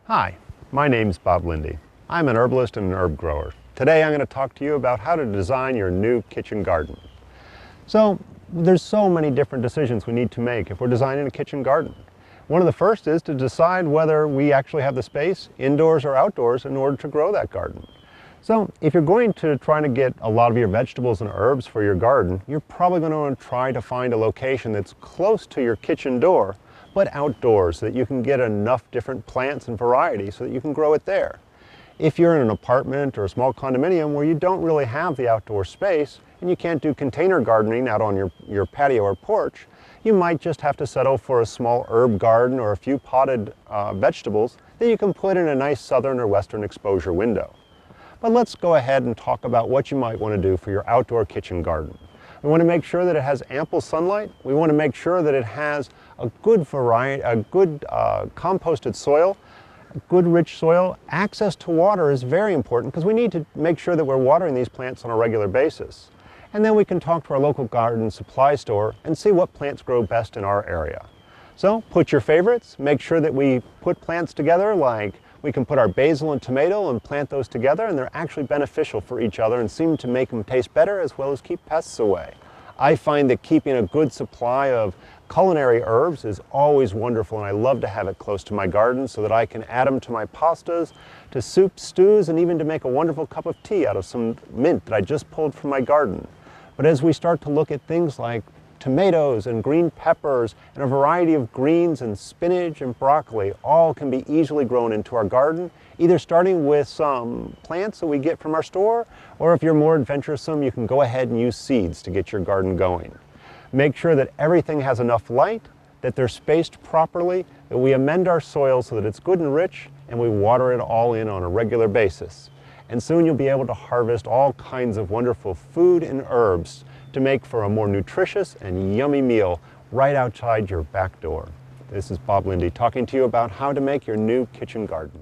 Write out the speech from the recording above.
Hi, my name's Bob Linde. I'm an herbalist and an herb grower. Today I'm going to talk to you about how to design your new kitchen garden. So there's so many different decisions we need to make if we're designing a kitchen garden. One of the first is to decide whether we actually have the space, indoors or outdoors, in order to grow that garden. So if you're going to try to get a lot of your vegetables and herbs for your garden, you're probably going to want to try to find a location that's close to your kitchen door, but outdoors, so that you can get enough different plants and variety so that you can grow it there. If you're in an apartment or a small condominium where you don't really have the outdoor space and you can't do container gardening out on your patio or porch, you might just have to settle for a small herb garden or a few potted vegetables that you can put in a nice southern or western exposure window. But let's go ahead and talk about what you might want to do for your outdoor kitchen garden. We want to make sure that it has ample sunlight. We want to make sure that it has a good variety, a good composted soil, good rich soil. Access to water is very important because we need to make sure that we're watering these plants on a regular basis. And then we can talk to our local garden supply store and see what plants grow best in our area. So put your favorites, make sure that we put plants together, like we can put our basil and tomato and plant those together, and they're actually beneficial for each other and seem to make them taste better as well as keep pests away. I find that keeping a good supply of culinary herbs is always wonderful, and I love to have it close to my garden so that I can add them to my pastas, to soups, stews, and even to make a wonderful cup of tea out of some mint that I just pulled from my garden. But as we start to look at things like tomatoes and green peppers and a variety of greens and spinach and broccoli, all can be easily grown into our garden, either starting with some plants that we get from our store, or if you're more adventuresome, you can go ahead and use seeds to get your garden going. Make sure that everything has enough light, that they're spaced properly, that we amend our soil so that it's good and rich, and we water it all in on a regular basis. And soon you'll be able to harvest all kinds of wonderful food and herbs to make for a more nutritious and yummy meal right outside your back door. This is Bob Linde talking to you about how to make your new kitchen garden.